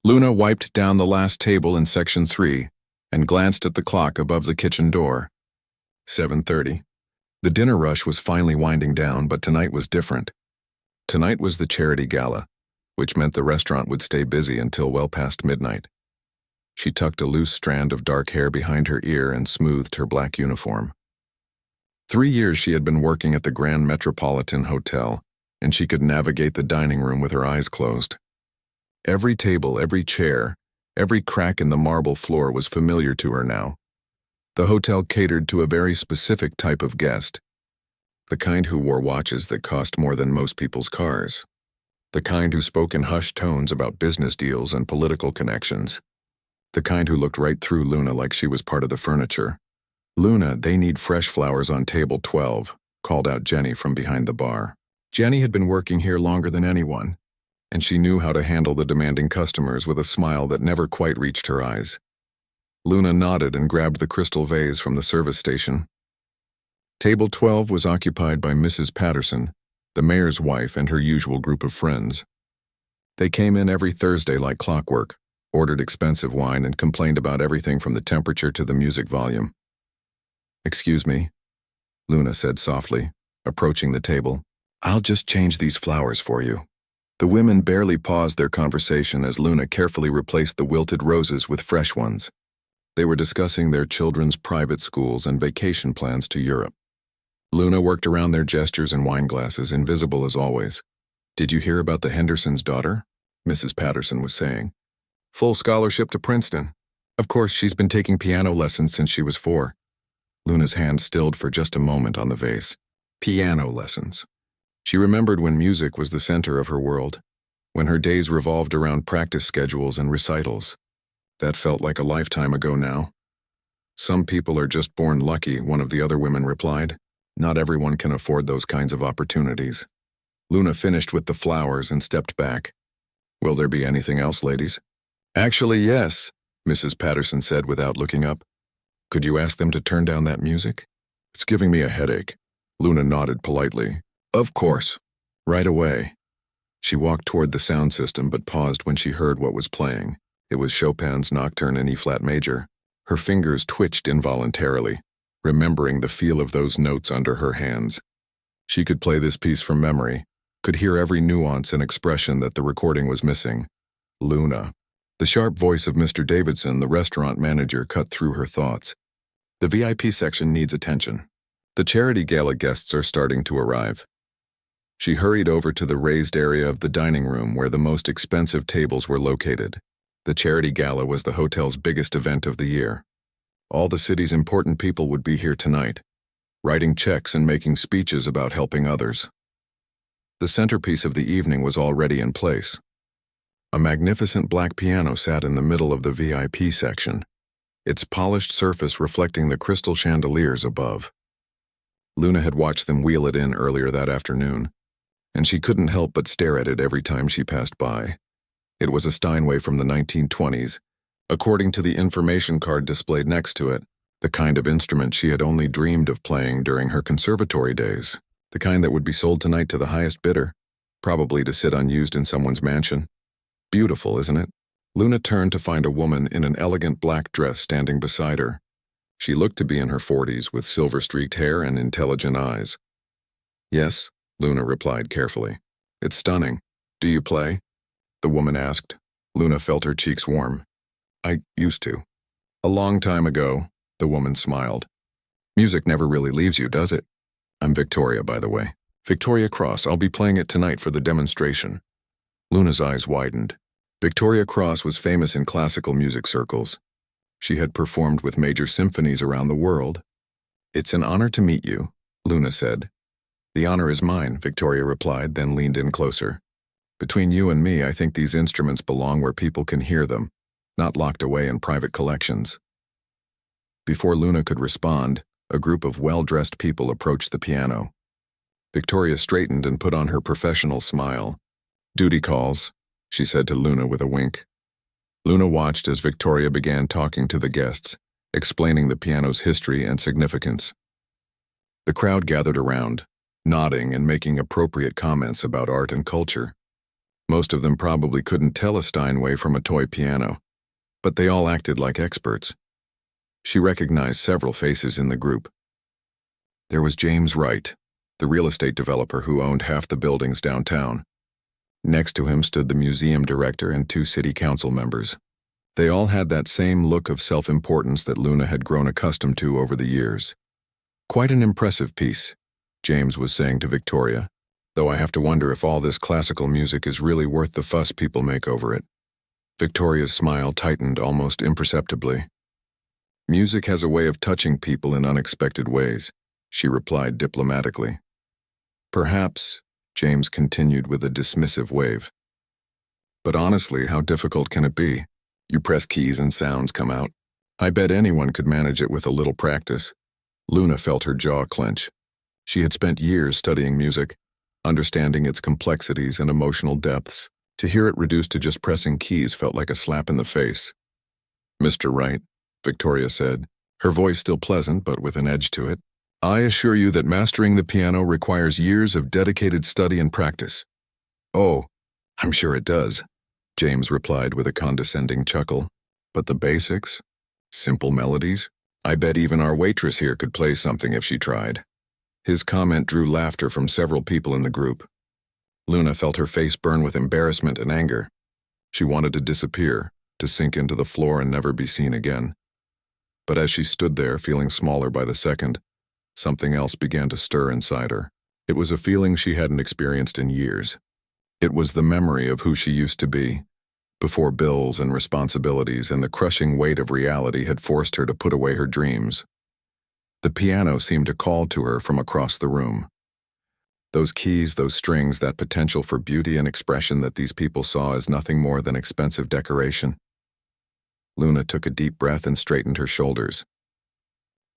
Luna wiped down the last table in Section 3 and glanced at the clock above the kitchen door. 7:30. The dinner rush was finally winding down, but tonight was different. Tonight was the charity gala, which meant the restaurant would stay busy until well past midnight. She tucked a loose strand of dark hair behind her ear and smoothed her black uniform. 3 years she had been working at the Grand Metropolitan Hotel, and she could navigate the dining room with her eyes closed. Every table, every chair, every crack in the marble floor was familiar to her now. The hotel catered to a very specific type of guest, the kind who wore watches that cost more than most people's cars, the kind who spoke in hushed tones about business deals and political connections, the kind who looked right through Luna like she was part of the furniture. "Luna, they need fresh flowers on table 12, called out Jenny from behind the bar. Jenny had been working here longer than anyone, and she knew how to handle the demanding customers with a smile that never quite reached her eyes. Luna nodded and grabbed the crystal vase from the service station. Table 12 was occupied by Mrs. Patterson, the mayor's wife, and her usual group of friends. They came in every Thursday like clockwork, ordered expensive wine, and complained about everything from the temperature to the music volume. "Excuse me," Luna said softly, approaching the table. "I'll just change these flowers for you." The women barely paused their conversation as Luna carefully replaced the wilted roses with fresh ones. They were discussing their children's private schools and vacation plans to Europe. Luna worked around their gestures and wine glasses, invisible as always. "Did you hear about the Hendersons' daughter?" Mrs. Patterson was saying. "Full scholarship to Princeton. Of course, she's been taking piano lessons since she was 4. Luna's hand stilled for just a moment on the vase. Piano lessons. She remembered when music was the center of her world, when her days revolved around practice schedules and recitals. That felt like a lifetime ago now. "Some people are just born lucky," one of the other women replied. "Not everyone can afford those kinds of opportunities." Luna finished with the flowers and stepped back. "Will there be anything else, ladies?" "Actually, yes," Mrs. Patterson said without looking up. "Could you ask them to turn down that music? It's giving me a headache." Luna nodded politely. "Of course. Right away." She walked toward the sound system but paused when she heard what was playing. It was Chopin's Nocturne in E-flat major. Her fingers twitched involuntarily, remembering the feel of those notes under her hands. She could play this piece from memory, could hear every nuance and expression that the recording was missing. Luna. The sharp voice of Mr. Davidson, the restaurant manager, cut through her thoughts. "The VIP section needs attention. The charity gala guests are starting to arrive." She hurried over to the raised area of the dining room where the most expensive tables were located. The charity gala was the hotel's biggest event of the year. All the city's important people would be here tonight, writing checks and making speeches about helping others. The centerpiece of the evening was already in place. A magnificent black piano sat in the middle of the VIP section, its polished surface reflecting the crystal chandeliers above. Luna had watched them wheel it in earlier that afternoon, and she couldn't help but stare at it every time she passed by. It was a Steinway from the 1920s, according to the information card displayed next to it, the kind of instrument she had only dreamed of playing during her conservatory days, the kind that would be sold tonight to the highest bidder, probably to sit unused in someone's mansion. Beautiful, isn't it? Luna turned to find a woman in an elegant black dress standing beside her. She looked to be in her 40s with silver-streaked hair and intelligent eyes. "Yes," Luna replied carefully. "It's stunning. Do you play?" the woman asked. Luna felt her cheeks warm. "I used to. A long time ago," the woman smiled. "Music never really leaves you, does it? I'm Victoria, by the way. Victoria Cross. I'll be playing it tonight for the demonstration." Luna's eyes widened. Victoria Cross was famous in classical music circles. She had performed with major symphonies around the world. "It's an honor to meet you," Luna said. "The honor is mine," Victoria replied, then leaned in closer. "Between you and me, I think these instruments belong where people can hear them, not locked away in private collections." Before Luna could respond, a group of well-dressed people approached the piano. Victoria straightened and put on her professional smile. "Duty calls," she said to Luna with a wink. Luna watched as Victoria began talking to the guests, explaining the piano's history and significance. The crowd gathered around, nodding and making appropriate comments about art and culture. Most of them probably couldn't tell a Steinway from a toy piano, but they all acted like experts. She recognized several faces in the group. There was James Wright, the real estate developer who owned half the buildings downtown. Next to him stood the museum director and 2 city council members. They all had that same look of self-importance that Luna had grown accustomed to over the years. "Quite an impressive piece," James was saying to Victoria, "though I have to wonder if all this classical music is really worth the fuss people make over it." Victoria's smile tightened almost imperceptibly. "Music has a way of touching people in unexpected ways," she replied diplomatically. "Perhaps," James continued with a dismissive wave. "But honestly, how difficult can it be? You press keys and sounds come out. I bet anyone could manage it with a little practice." Luna felt her jaw clench. She had spent years studying music, understanding its complexities and emotional depths. To hear it reduced to just pressing keys felt like a slap in the face. "Mr. Wright," Victoria said, her voice still pleasant but with an edge to it, "I assure you that mastering the piano requires years of dedicated study and practice." "Oh, I'm sure it does," James replied with a condescending chuckle. "But the basics? Simple melodies? I bet even our waitress here could play something if she tried." His comment drew laughter from several people in the group. Luna felt her face burn with embarrassment and anger. She wanted to disappear, to sink into the floor and never be seen again. But as she stood there, feeling smaller by the second, something else began to stir inside her. It was a feeling she hadn't experienced in years. It was the memory of who she used to be, before bills and responsibilities and the crushing weight of reality had forced her to put away her dreams. The piano seemed to call to her from across the room. Those keys, those strings, that potential for beauty and expression that these people saw as nothing more than expensive decoration. Luna took a deep breath and straightened her shoulders.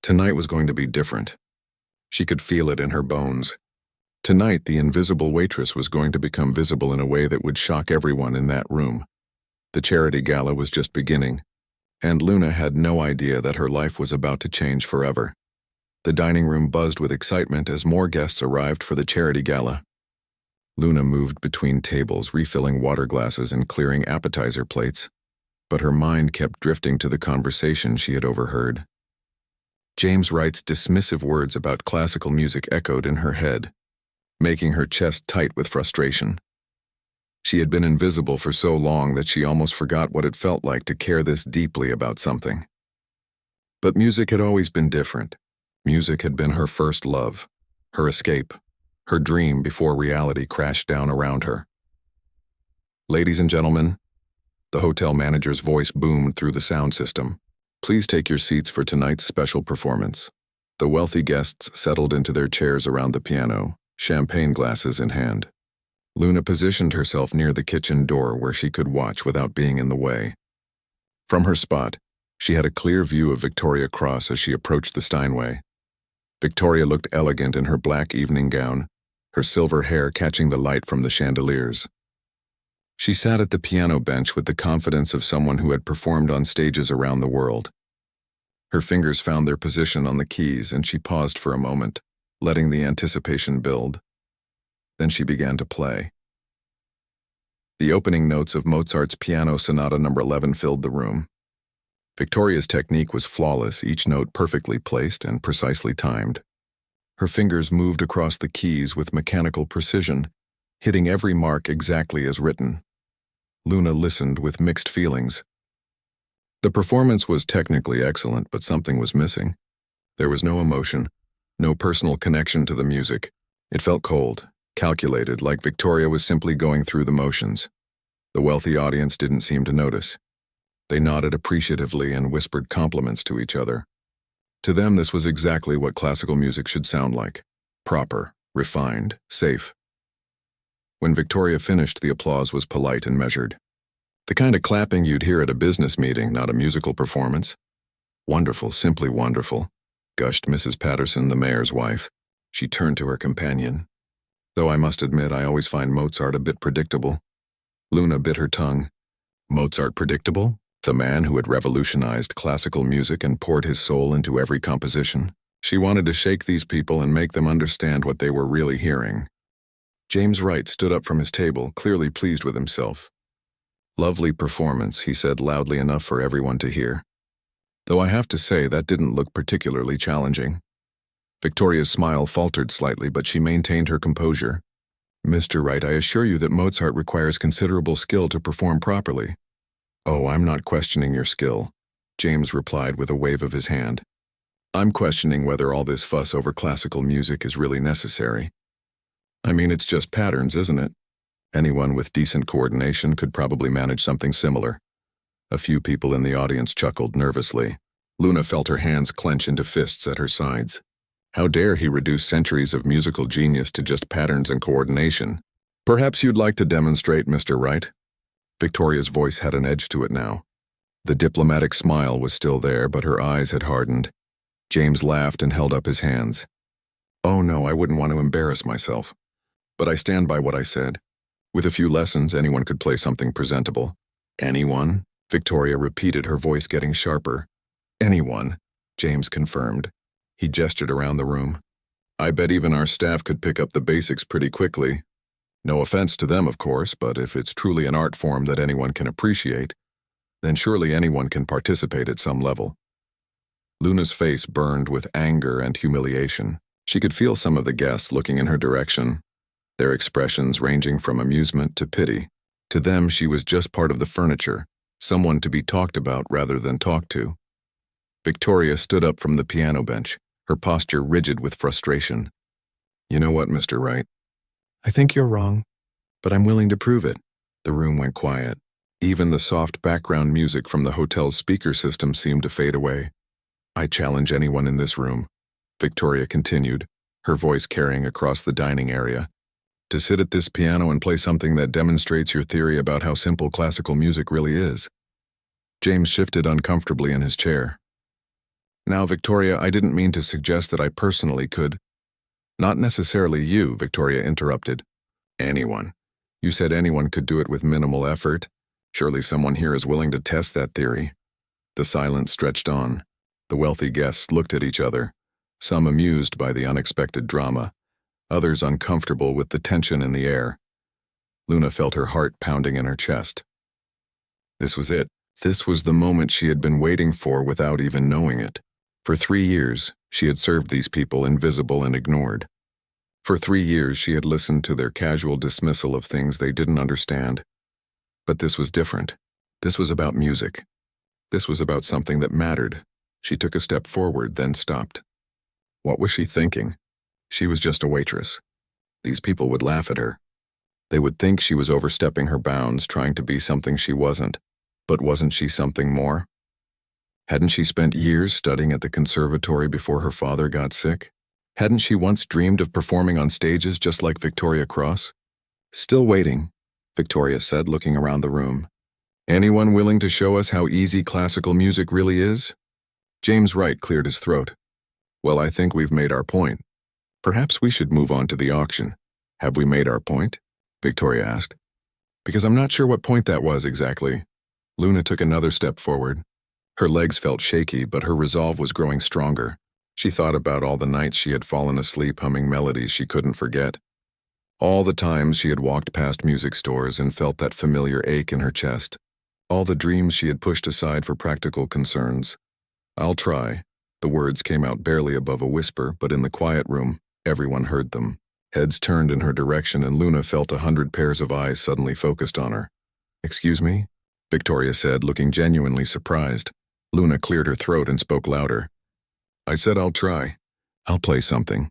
Tonight was going to be different. She could feel it in her bones. Tonight, the invisible waitress was going to become visible in a way that would shock everyone in that room. The charity gala was just beginning, and Luna had no idea that her life was about to change forever. The dining room buzzed with excitement as more guests arrived for the charity gala. Luna moved between tables, refilling water glasses and clearing appetizer plates, but her mind kept drifting to the conversation she had overheard. James Wright's dismissive words about classical music echoed in her head, making her chest tight with frustration. She had been invisible for so long that she almost forgot what it felt like to care this deeply about something. But music had always been different. Music had been her first love, her escape, her dream before reality crashed down around her. "Ladies and gentlemen," the hotel manager's voice boomed through the sound system, "please take your seats for tonight's special performance." The wealthy guests settled into their chairs around the piano, champagne glasses in hand. Luna positioned herself near the kitchen door where she could watch without being in the way. From her spot, she had a clear view of Victoria Cross as she approached the Steinway. Victoria looked elegant in her black evening gown, her silver hair catching the light from the chandeliers. She sat at the piano bench with the confidence of someone who had performed on stages around the world. Her fingers found their position on the keys and she paused for a moment, letting the anticipation build. Then she began to play. The opening notes of Mozart's Piano Sonata No. 11 filled the room. Victoria's technique was flawless, each note perfectly placed and precisely timed. Her fingers moved across the keys with mechanical precision, hitting every mark exactly as written. Luna listened with mixed feelings. The performance was technically excellent, but something was missing. There was no emotion, no personal connection to the music. It felt cold, calculated, like Victoria was simply going through the motions. The wealthy audience didn't seem to notice. They nodded appreciatively and whispered compliments to each other. To them, this was exactly what classical music should sound like: proper, refined, safe. When Victoria finished, the applause was polite and measured. The kind of clapping you'd hear at a business meeting, not a musical performance. "Wonderful, simply wonderful," gushed Mrs. Patterson, the mayor's wife. She turned to her companion. "Though I must admit I always find Mozart a bit predictable." Luna bit her tongue. Mozart predictable? The man who had revolutionized classical music and poured his soul into every composition. She wanted to shake these people and make them understand what they were really hearing. James Wright stood up from his table, clearly pleased with himself. "Lovely performance," he said loudly enough for everyone to hear. "Though I have to say that didn't look particularly challenging." Victoria's smile faltered slightly, but she maintained her composure. "Mr. Wright, I assure you that Mozart requires considerable skill to perform properly." "Oh, I'm not questioning your skill," James replied with a wave of his hand. "I'm questioning whether all this fuss over classical music is really necessary. I mean, it's just patterns, isn't it? Anyone with decent coordination could probably manage something similar." A few people in the audience chuckled nervously. Luna felt her hands clench into fists at her sides. How dare he reduce centuries of musical genius to just patterns and coordination? "Perhaps you'd like to demonstrate, Mr. Wright?" Victoria's voice had an edge to it now. The diplomatic smile was still there, but her eyes had hardened. James laughed and held up his hands. "Oh no, I wouldn't want to embarrass myself. But I stand by what I said. With a few lessons, anyone could play something presentable." "Anyone?" Victoria repeated, her voice getting sharper. "Anyone," James confirmed. He gestured around the room. "I bet even our staff could pick up the basics pretty quickly. No offense to them, of course, but if it's truly an art form that anyone can appreciate, then surely anyone can participate at some level." Luna's face burned with anger and humiliation. She could feel some of the guests looking in her direction, their expressions ranging from amusement to pity. To them, she was just part of the furniture, someone to be talked about rather than talked to. Victoria stood up from the piano bench, her posture rigid with frustration. "You know what, Mr. Wright? I think you're wrong, but I'm willing to prove it." The room went quiet. Even the soft background music from the hotel's speaker system seemed to fade away. "I challenge anyone in this room," Victoria continued, her voice carrying across the dining area, "to sit at this piano and play something that demonstrates your theory about how simple classical music really is." James shifted uncomfortably in his chair. "Now, Victoria, I didn't mean to suggest that I personally could—" "Not necessarily you," Victoria interrupted. "Anyone. You said anyone could do it with minimal effort. Surely someone here is willing to test that theory." The silence stretched on. The wealthy guests looked at each other, some amused by the unexpected drama, others uncomfortable with the tension in the air. Luna felt her heart pounding in her chest. This was it. This was the moment she had been waiting for without even knowing it. For 3 years, she had served these people invisible and ignored. For 3 years, she had listened to their casual dismissal of things they didn't understand. But this was different. This was about music. This was about something that mattered. She took a step forward, then stopped. What was she thinking? She was just a waitress. These people would laugh at her. They would think she was overstepping her bounds, trying to be something she wasn't. But wasn't she something more? Hadn't she spent years studying at the conservatory before her father got sick? Hadn't she once dreamed of performing on stages just like Victoria Cross? "Still waiting," Victoria said, looking around the room. "Anyone willing to show us how easy classical music really is?" James Wright cleared his throat. "Well, I think we've made our point. Perhaps we should move on to the auction." "Have we made our point?" Victoria asked. "Because I'm not sure what point that was exactly." Luna took another step forward. Her legs felt shaky, but her resolve was growing stronger. She thought about all the nights she had fallen asleep humming melodies she couldn't forget. All the times she had walked past music stores and felt that familiar ache in her chest. All the dreams she had pushed aside for practical concerns. "I'll try." The words came out barely above a whisper, but in the quiet room, everyone heard them. Heads turned in her direction, and Luna felt 100 pairs of eyes suddenly focused on her. "Excuse me?" Victoria said, looking genuinely surprised. Luna cleared her throat and spoke louder. "I said I'll try. I'll play something."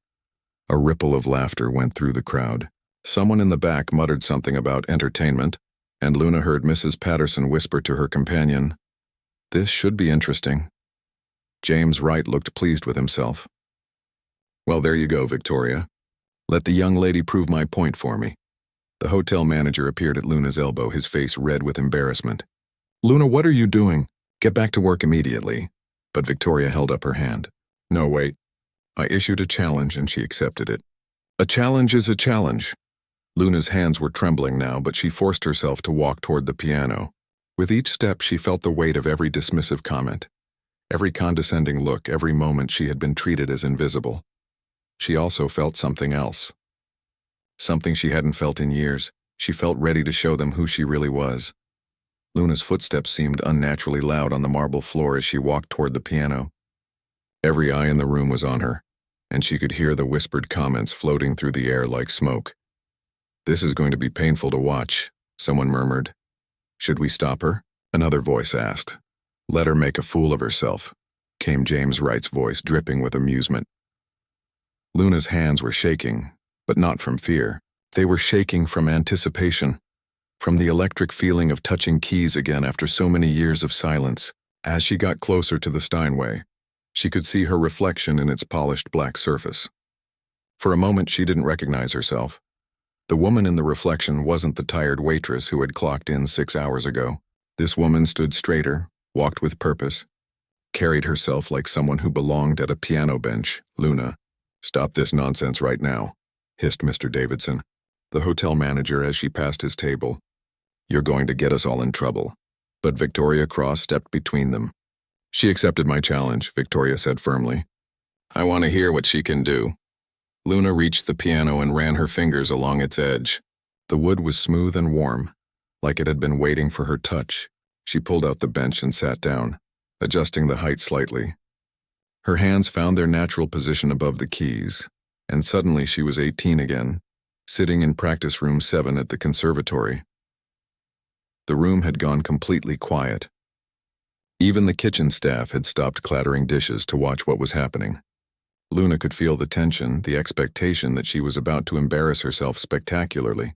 A ripple of laughter went through the crowd. Someone in the back muttered something about entertainment, and Luna heard Mrs. Patterson whisper to her companion, "This should be interesting." James Wright looked pleased with himself. "Well, there you go, Victoria. Let the young lady prove my point for me." The hotel manager appeared at Luna's elbow, his face red with embarrassment. "Luna, what are you doing? Get back to work immediately." But Victoria held up her hand. "No, wait. I issued a challenge and she accepted it." "A challenge is a challenge." Luna's hands were trembling now, but she forced herself to walk toward the piano. With each step, she felt the weight of every dismissive comment, every condescending look, every moment she had been treated as invisible. She also felt something else. Something she hadn't felt in years. She felt ready to show them who she really was. Luna's footsteps seemed unnaturally loud on the marble floor as she walked toward the piano. Every eye in the room was on her, and she could hear the whispered comments floating through the air like smoke. "This is going to be painful to watch," someone murmured. "Should we stop her?" Another voice asked. "Let her make a fool of herself," came James Wright's voice, dripping with amusement. Luna's hands were shaking, but not from fear. They were shaking from anticipation, from the electric feeling of touching keys again after so many years of silence. As she got closer to the Steinway, she could see her reflection in its polished black surface. For a moment, she didn't recognize herself. The woman in the reflection wasn't the tired waitress who had clocked in 6 hours ago. This woman stood straighter, walked with purpose, carried herself like someone who belonged at a piano bench. "Luna, stop this nonsense right now," hissed Mr. Davidson, the hotel manager, as she passed his table. "You're going to get us all in trouble." But Victoria Cross stepped between them. "She accepted my challenge," Victoria said firmly. "I want to hear what she can do." Luna reached the piano and ran her fingers along its edge. The wood was smooth and warm, like it had been waiting for her touch. She pulled out the bench and sat down, adjusting the height slightly. Her hands found their natural position above the keys, and suddenly she was 18 again, sitting in practice room 7 at the conservatory. The room had gone completely quiet. Even the kitchen staff had stopped clattering dishes to watch what was happening. Luna could feel the tension, the expectation that she was about to embarrass herself spectacularly.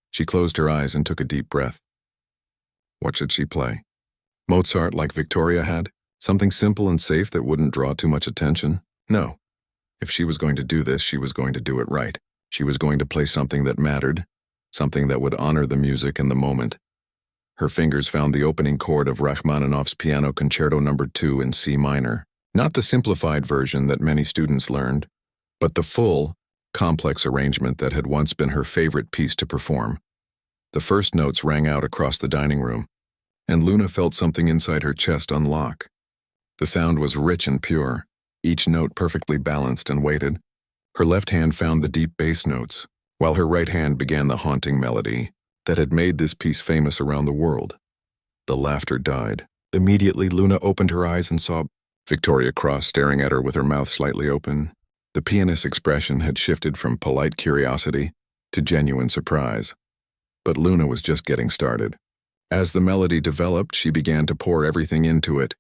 She closed her eyes and took a deep breath. What should she play? Mozart, like Victoria had? Something simple and safe that wouldn't draw too much attention? No. If she was going to do this, she was going to do it right. She was going to play something that mattered, something that would honor the music and the moment. Her fingers found the opening chord of Rachmaninoff's Piano Concerto No. 2 in C minor. Not the simplified version that many students learned, but the full, complex arrangement that had once been her favorite piece to perform. The first notes rang out across the dining room, and Luna felt something inside her chest unlock. The sound was rich and pure, each note perfectly balanced and weighted. Her left hand found the deep bass notes, while her right hand began the haunting melody that had made this piece famous around the world. The laughter died. Immediately, Luna opened her eyes and saw Victoria Cross staring at her with her mouth slightly open. The pianist's expression had shifted from polite curiosity to genuine surprise. But Luna was just getting started. As the melody developed, she began to pour everything into it.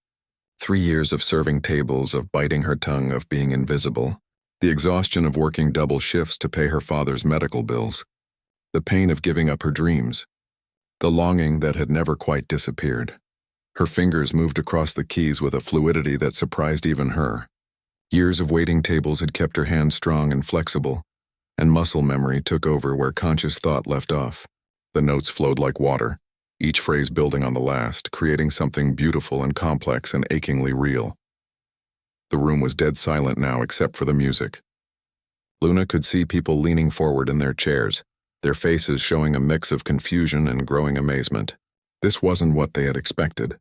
3 years of serving tables, of biting her tongue, of being invisible. The exhaustion of working double shifts to pay her father's medical bills. The pain of giving up her dreams. The longing that had never quite disappeared. Her fingers moved across the keys with a fluidity that surprised even her. Years of waiting tables had kept her hands strong and flexible, and muscle memory took over where conscious thought left off. The notes flowed like water, each phrase building on the last, creating something beautiful and complex and achingly real. The room was dead silent now except for the music. Luna could see people leaning forward in their chairs, their faces showing a mix of confusion and growing amazement. This wasn't what they had expected.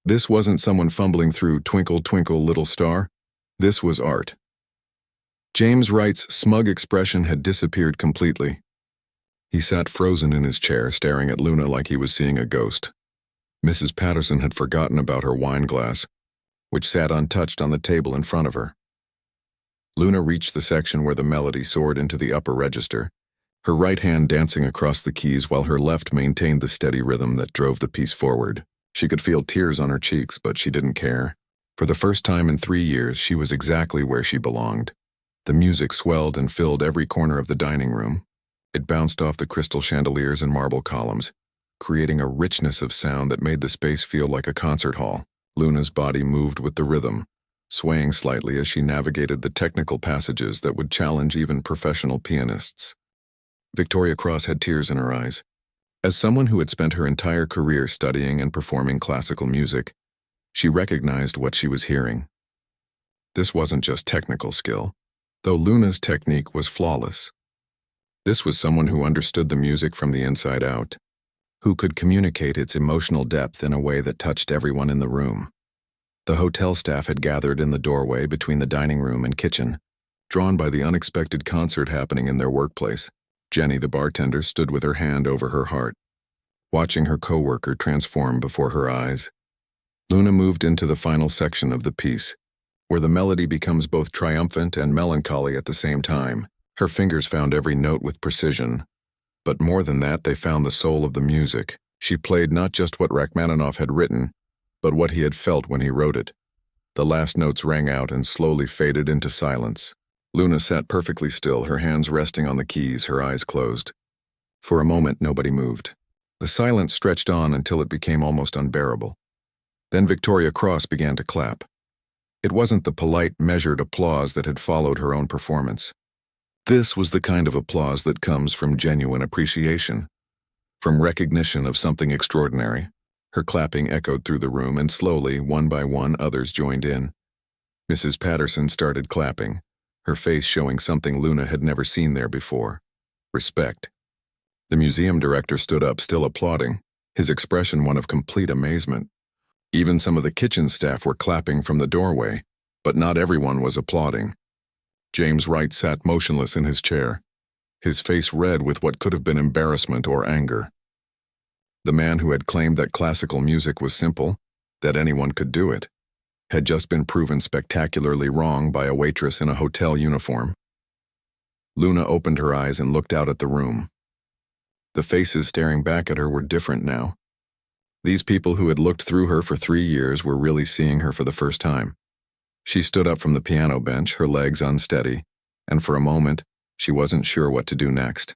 This wasn't someone fumbling through Twinkle, Twinkle, Little Star. This was art. James Wright's smug expression had disappeared completely. He sat frozen in his chair, staring at Luna like he was seeing a ghost. Mrs. Patterson had forgotten about her wine glass, which sat untouched on the table in front of her. Luna reached the section where the melody soared into the upper register, her right hand dancing across the keys while her left maintained the steady rhythm that drove the piece forward. She could feel tears on her cheeks, but she didn't care. For the first time in 3 years, she was exactly where she belonged. The music swelled and filled every corner of the dining room. It bounced off the crystal chandeliers and marble columns, creating a richness of sound that made the space feel like a concert hall. Luna's body moved with the rhythm, swaying slightly as she navigated the technical passages that would challenge even professional pianists. Victoria Cross had tears in her eyes. As someone who had spent her entire career studying and performing classical music, she recognized what she was hearing. This wasn't just technical skill, though Luna's technique was flawless. This was someone who understood the music from the inside out, who could communicate its emotional depth in a way that touched everyone in the room. The hotel staff had gathered in the doorway between the dining room and kitchen, drawn by the unexpected concert happening in their workplace. Jenny, the bartender, stood with her hand over her heart, watching her coworker transform before her eyes. Luna moved into the final section of the piece, where the melody becomes both triumphant and melancholy at the same time. Her fingers found every note with precision, but more than that, they found the soul of the music. She played not just what Rachmaninoff had written, but what he had felt when he wrote it. The last notes rang out and slowly faded into silence. Luna sat perfectly still, her hands resting on the keys, her eyes closed. For a moment, nobody moved. The silence stretched on until it became almost unbearable. Then Victoria Cross began to clap. It wasn't the polite, measured applause that had followed her own performance. This was the kind of applause that comes from genuine appreciation, from recognition of something extraordinary. Her clapping echoed through the room, and slowly, one by one, others joined in. Mrs. Patterson started clapping, her face showing something Luna had never seen there before: respect. The museum director stood up, still applauding, his expression one of complete amazement. Even some of the kitchen staff were clapping from the doorway, but not everyone was applauding. James Wright sat motionless in his chair, his face red with what could have been embarrassment or anger. The man who had claimed that classical music was simple, that anyone could do it, had just been proven spectacularly wrong by a waitress in a hotel uniform. Luna opened her eyes and looked out at the room. The faces staring back at her were different now. These people who had looked through her for 3 years were really seeing her for the first time. She stood up from the piano bench, her legs unsteady, and for a moment, she wasn't sure what to do next.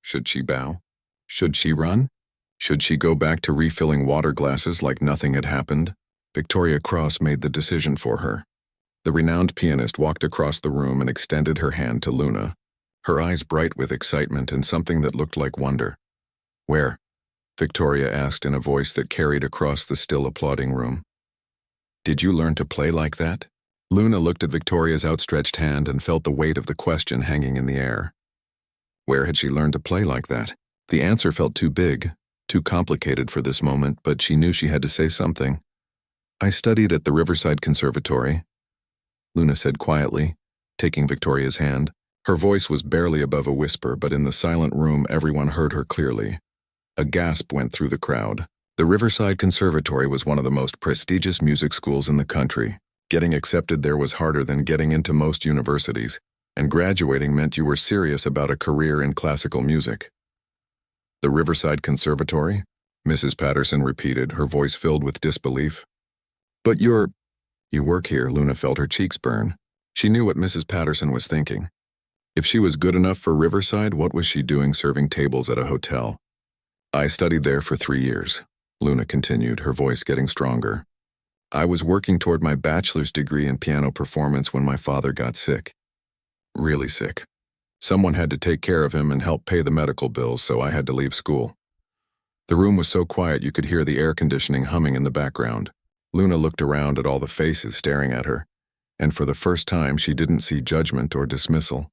Should she bow? Should she run? Should she go back to refilling water glasses like nothing had happened? Victoria Cross made the decision for her. The renowned pianist walked across the room and extended her hand to Luna, her eyes bright with excitement and something that looked like wonder. "Where?" Victoria asked in a voice that carried across the still applauding room. "Did you learn to play like that?" Luna looked at Victoria's outstretched hand and felt the weight of the question hanging in the air. Where had she learned to play like that? The answer felt too big, too complicated for this moment, but she knew she had to say something. "I studied at the Riverside Conservatory," Luna said quietly, taking Victoria's hand. Her voice was barely above a whisper, but in the silent room everyone heard her clearly. A gasp went through the crowd. The Riverside Conservatory was one of the most prestigious music schools in the country. Getting accepted there was harder than getting into most universities, and graduating meant you were serious about a career in classical music. "The Riverside Conservatory?" Mrs. Patterson repeated, her voice filled with disbelief. "But you work here," Luna felt her cheeks burn. She knew what Mrs. Patterson was thinking. If she was good enough for Riverside, what was she doing serving tables at a hotel? "I studied there for 3 years," Luna continued, her voice getting stronger. "I was working toward my bachelor's degree in piano performance when my father got sick. Really sick. Someone had to take care of him and help pay the medical bills, so I had to leave school." The room was so quiet you could hear the air conditioning humming in the background. Luna looked around at all the faces staring at her, and for the first time she didn't see judgment or dismissal.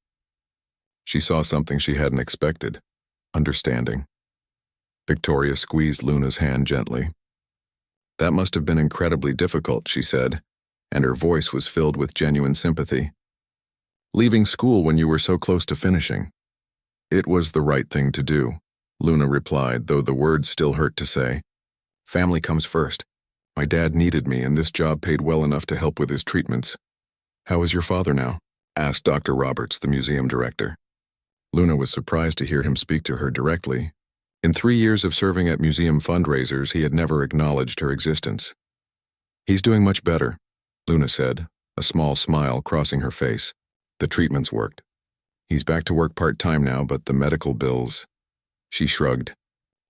She saw something she hadn't expected: understanding. Victoria squeezed Luna's hand gently. "That must have been incredibly difficult," she said, and her voice was filled with genuine sympathy. "Leaving school when you were so close to finishing." "It was the right thing to do," Luna replied, though the words still hurt to say. "Family comes first. My dad needed me, and this job paid well enough to help with his treatments." "How is your father now?" asked Dr. Roberts, the museum director. Luna was surprised to hear him speak to her directly. In 3 years of serving at museum fundraisers, he had never acknowledged her existence. "He's doing much better," Luna said, a small smile crossing her face. "The treatments worked. He's back to work part-time now, but the medical bills..." She shrugged,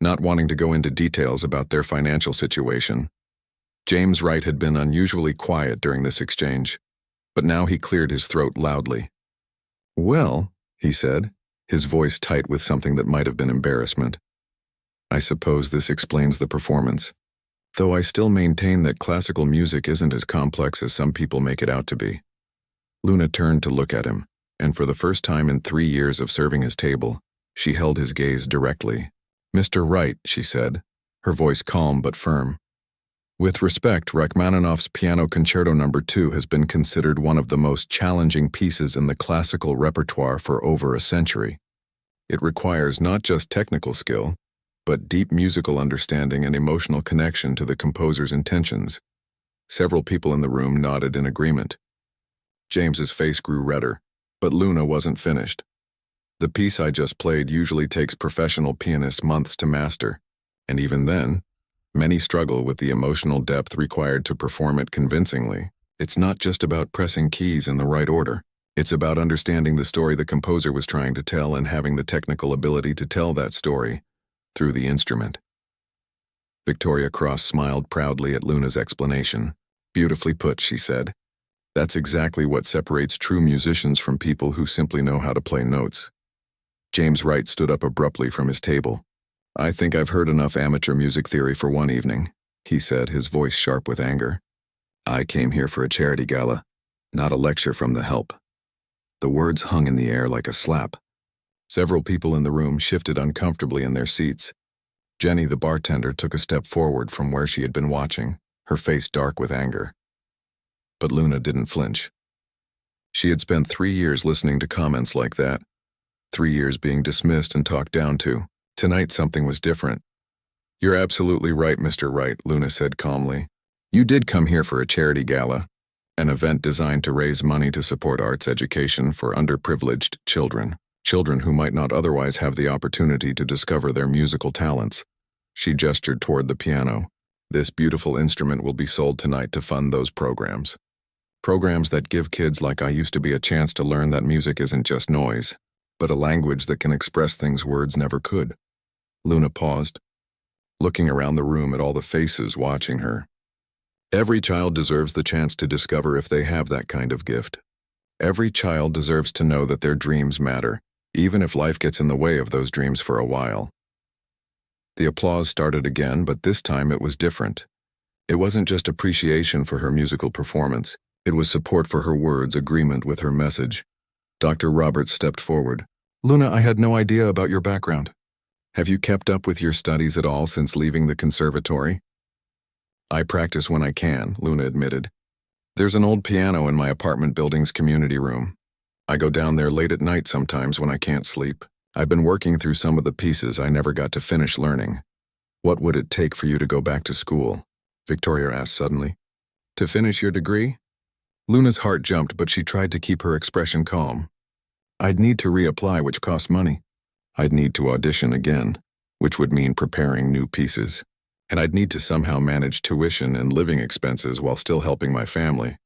not wanting to go into details about their financial situation. James Wright had been unusually quiet during this exchange, but now he cleared his throat loudly. "Well," he said, his voice tight with something that might have been embarrassment, "I suppose this explains the performance. Though I still maintain that classical music isn't as complex as some people make it out to be." Luna turned to look at him, and for the first time in 3 years of serving his table, she held his gaze directly. "Mr. Wright," she said, her voice calm but firm. "With respect, Rachmaninoff's Piano Concerto No. 2 has been considered one of the most challenging pieces in the classical repertoire for over a century. It requires not just technical skill, but deep musical understanding and emotional connection to the composer's intentions. Several people in the room nodded in agreement. James's face grew redder, but Luna wasn't finished. The piece I just played usually takes professional pianists months to master, and even then, many struggle with the emotional depth required to perform it convincingly. It's not just about pressing keys in the right order. It's about understanding the story the composer was trying to tell and having the technical ability to tell that story through the instrument. Victoria Cross smiled proudly at Luna's explanation. "Beautifully put," she said. "That's exactly what separates true musicians from people who simply know how to play notes." James Wright stood up abruptly from his table. "I think I've heard enough amateur music theory for one evening," he said, his voice sharp with anger. "I came here for a charity gala, not a lecture from the help." The words hung in the air like a slap. Several people in the room shifted uncomfortably in their seats. Jenny, the bartender, took a step forward from where she had been watching, her face dark with anger. But Luna didn't flinch. She had spent 3 years listening to comments like that, 3 years being dismissed and talked down to. Tonight something was different. "You're absolutely right, Mr. Wright," Luna said calmly. "You did come here for a charity gala, an event designed to raise money to support arts education for underprivileged children, children who might not otherwise have the opportunity to discover their musical talents." She gestured toward the piano. "This beautiful instrument will be sold tonight to fund those programs. Programs that give kids like I used to be a chance to learn that music isn't just noise, but a language that can express things words never could." Luna paused, looking around the room at all the faces watching her. Every child deserves the chance to discover if they have that kind of gift. Every child deserves to know that their dreams matter, even if life gets in the way of those dreams for a while. The applause started again, but this time it was different. It wasn't just appreciation for her musical performance. It was support for her words, agreement with her message. Dr. Roberts stepped forward. "Luna, I had no idea about your background. Have you kept up with your studies at all since leaving the conservatory?" "I practice when I can," Luna admitted. "There's an old piano in my apartment building's community room. I go down there late at night sometimes when I can't sleep. I've been working through some of the pieces I never got to finish learning." "What would it take for you to go back to school?" Victoria asked suddenly. "To finish your degree?" Luna's heart jumped, but she tried to keep her expression calm. "I'd need to reapply, which costs money. I'd need to audition again, which would mean preparing new pieces. And I'd need to somehow manage tuition and living expenses while still helping my family."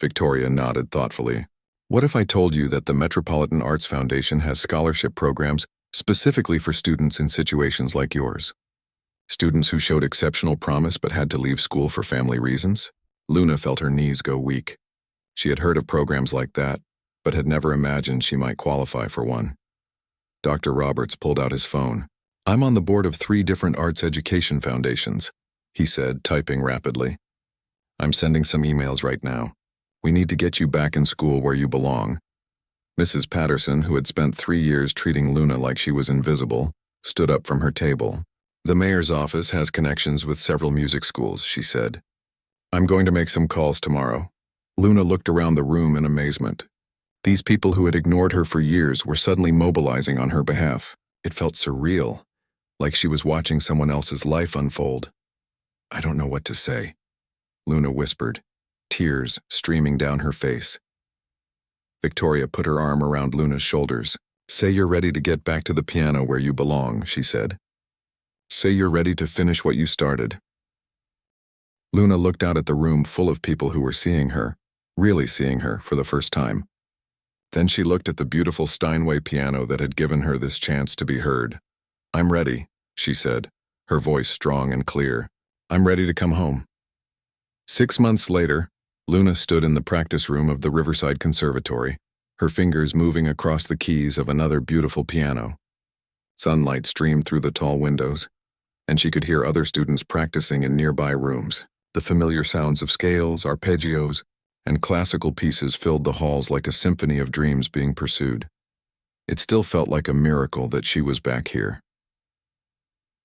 Victoria nodded thoughtfully. "What if I told you that the Metropolitan Arts Foundation has scholarship programs specifically for students in situations like yours? Students who showed exceptional promise but had to leave school for family reasons?" Luna felt her knees go weak. She had heard of programs like that, but had never imagined she might qualify for one. Dr. Roberts pulled out his phone. "I'm on the board of 3 different arts education foundations," he said, typing rapidly. "I'm sending some emails right now. We need to get you back in school where you belong." Mrs. Patterson, who had spent 3 years treating Luna like she was invisible, stood up from her table. "The mayor's office has connections with several music schools," she said. "I'm going to make some calls tomorrow." Luna looked around the room in amazement. These people who had ignored her for years were suddenly mobilizing on her behalf. It felt surreal, like she was watching someone else's life unfold. "I don't know what to say," Luna whispered, tears streaming down her face. Victoria put her arm around Luna's shoulders. "Say you're ready to get back to the piano where you belong," she said. "Say you're ready to finish what you started." Luna looked out at the room full of people who were seeing her, really seeing her for the first time. Then she looked at the beautiful Steinway piano that had given her this chance to be heard. "I'm ready," she said, her voice strong and clear. "I'm ready to come home." 6 months later, Luna stood in the practice room of the Riverside Conservatory, her fingers moving across the keys of another beautiful piano. Sunlight streamed through the tall windows, and she could hear other students practicing in nearby rooms. The familiar sounds of scales, arpeggios, and classical pieces filled the halls like a symphony of dreams being pursued. It still felt like a miracle that she was back here.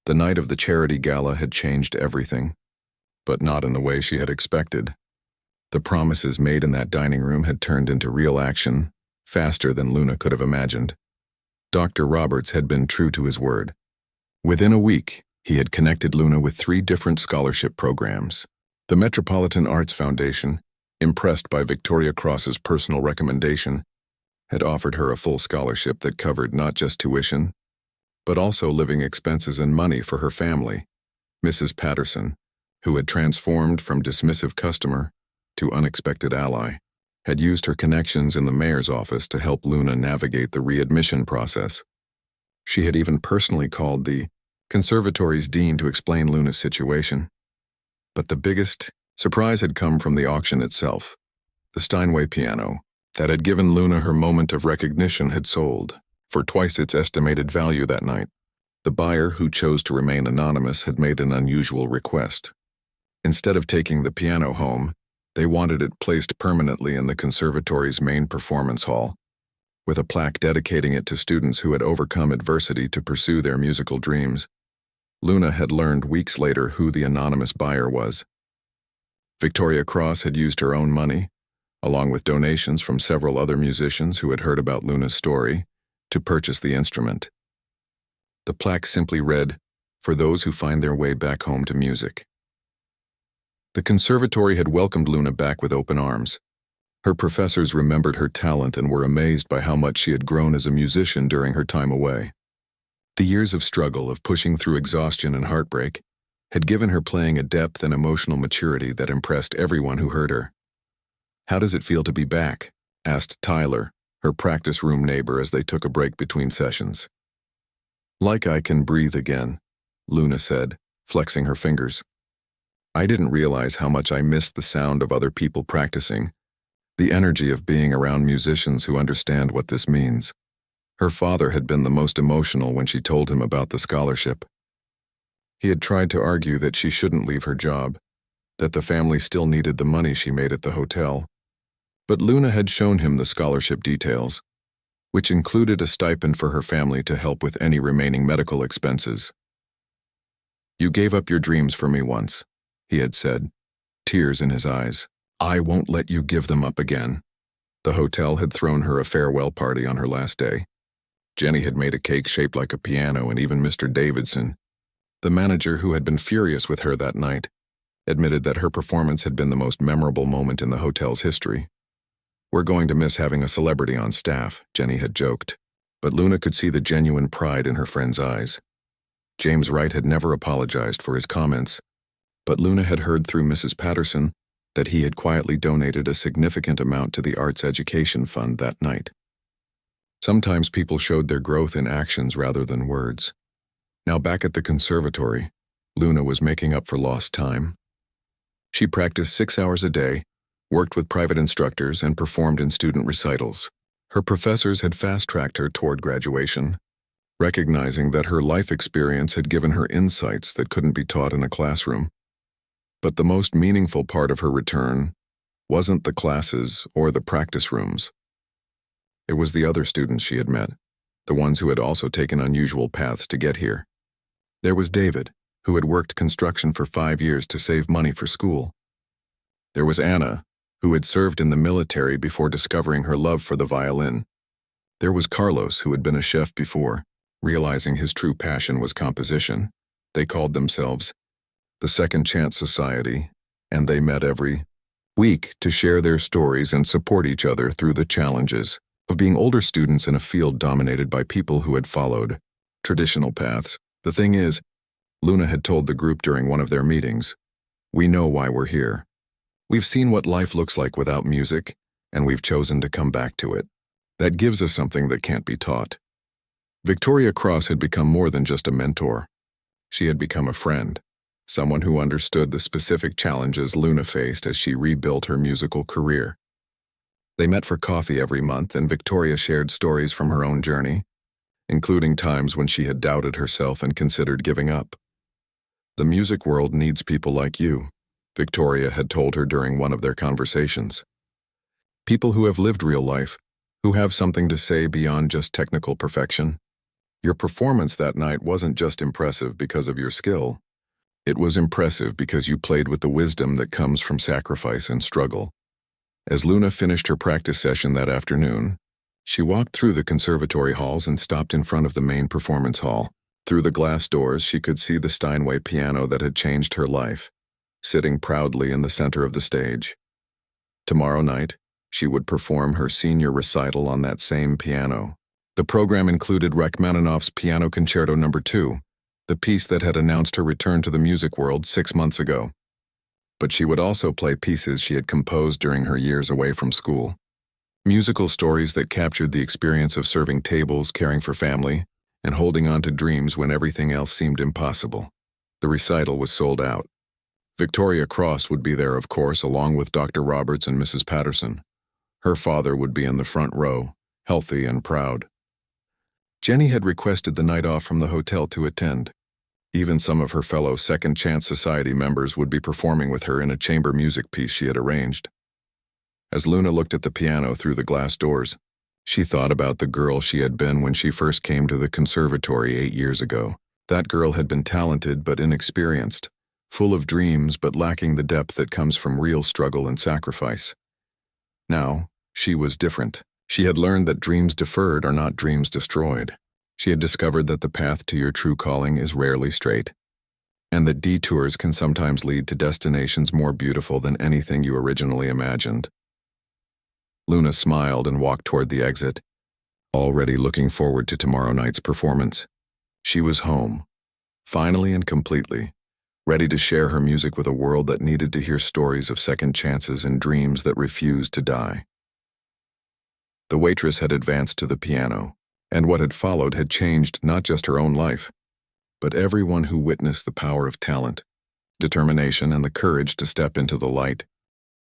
The night of the charity gala had changed everything, but not in the way she had expected. The promises made in that dining room had turned into real action, faster than Luna could have imagined. Dr. Roberts had been true to his word. Within a week, he had connected Luna with 3 different scholarship programs. The Metropolitan Arts Foundation, impressed by Victoria Cross's personal recommendation, had offered her a full scholarship that covered not just tuition, but also living expenses and money for her family. Mrs. Patterson, who had transformed from dismissive customer to unexpected ally, had used her connections in the mayor's office to help Luna navigate the readmission process. She had even personally called the conservatory's dean to explain Luna's situation. But the biggest surprise had come from the auction itself. The Steinway piano that had given Luna her moment of recognition had sold for twice its estimated value that night. The buyer, who chose to remain anonymous, had made an unusual request. Instead of taking the piano home, they wanted it placed permanently in the conservatory's main performance hall, with a plaque dedicating it to students who had overcome adversity to pursue their musical dreams. Luna had learned weeks later who the anonymous buyer was. Victoria Cross had used her own money, along with donations from several other musicians who had heard about Luna's story, to purchase the instrument. The plaque simply read, "For those who find their way back home to music." The conservatory had welcomed Luna back with open arms. Her professors remembered her talent and were amazed by how much she had grown as a musician during her time away. The years of struggle, of pushing through exhaustion and heartbreak, had given her playing a depth and emotional maturity that impressed everyone who heard her. "How does it feel to be back?" asked Tyler, her practice room neighbor, as they took a break between sessions. "Like I can breathe again," Luna said, flexing her fingers. "I didn't realize how much I missed the sound of other people practicing, the energy of being around musicians who understand what this means." Her father had been the most emotional when she told him about the scholarship. He had tried to argue that she shouldn't leave her job, that the family still needed the money she made at the hotel. But Luna had shown him the scholarship details, which included a stipend for her family to help with any remaining medical expenses. "You gave up your dreams for me once," he had said, tears in his eyes. "I won't let you give them up again." The hotel had thrown her a farewell party on her last day. Jenny had made a cake shaped like a piano, and even Mr. Davidson, the manager who had been furious with her that night, admitted that her performance had been the most memorable moment in the hotel's history. "We're going to miss having a celebrity on staff," Jenny had joked, but Luna could see the genuine pride in her friend's eyes. James Wright had never apologized for his comments, but Luna had heard through Mrs. Patterson that he had quietly donated a significant amount to the Arts Education Fund that night. Sometimes people showed their growth in actions rather than words. Now back at the conservatory, Luna was making up for lost time. She practiced 6 hours a day, worked with private instructors, and performed in student recitals. Her professors had fast-tracked her toward graduation, recognizing that her life experience had given her insights that couldn't be taught in a classroom. But the most meaningful part of her return wasn't the classes or the practice rooms. It was the other students she had met, the ones who had also taken unusual paths to get here. There was David, who had worked construction for 5 years to save money for school. There was Anna, who had served in the military before discovering her love for the violin. There was Carlos, who had been a chef before, realizing his true passion was composition. They called themselves the Second Chance Society, and they met every week to share their stories and support each other through the challenges of being older students in a field dominated by people who had followed traditional paths. The thing is, Luna had told the group during one of their meetings, "We know why we're here. We've seen what life looks like without music, and we've chosen to come back to it. That gives us something that can't be taught." Victoria Cross had become more than just a mentor. She had become a friend, someone who understood the specific challenges Luna faced as she rebuilt her musical career. They met for coffee every month, and Victoria shared stories from her own journey, including times when she had doubted herself and considered giving up. "The music world needs people like you," Victoria had told her during one of their conversations. "People who have lived real life, who have something to say beyond just technical perfection. Your performance that night wasn't just impressive because of your skill. It was impressive because you played with the wisdom that comes from sacrifice and struggle." As Luna finished her practice session that afternoon, She walked through the conservatory halls and stopped in front of the main performance hall. Through the glass doors, she could see the Steinway piano that had changed her life, sitting proudly in the center of the stage. Tomorrow night, she would perform her senior recital on that same piano. The program included Rachmaninoff's Piano Concerto No. 2, the piece that had announced her return to the music world 6 months ago. But she would also play pieces she had composed during her years away from school. Musical stories that captured the experience of serving tables, caring for family, and holding on to dreams when everything else seemed impossible. The recital was sold out. Victoria Cross would be there, of course, along with Dr. Roberts and Mrs. Patterson. Her father would be in the front row, healthy and proud. Jenny had requested the night off from the hotel to attend. Even some of her fellow Second Chance Society members would be performing with her in a chamber music piece she had arranged. As Luna looked at the piano through the glass doors, she thought about the girl she had been when she first came to the conservatory 8 years ago. That girl had been talented but inexperienced, full of dreams but lacking the depth that comes from real struggle and sacrifice. Now, she was different. She had learned that dreams deferred are not dreams destroyed. She had discovered that the path to your true calling is rarely straight, and that detours can sometimes lead to destinations more beautiful than anything you originally imagined. Luna smiled and walked toward the exit, already looking forward to tomorrow night's performance. She was home, finally and completely, ready to share her music with a world that needed to hear stories of second chances and dreams that refused to die. The waitress had advanced to the piano, and what had followed had changed not just her own life, but everyone who witnessed the power of talent, determination, and the courage to step into the light.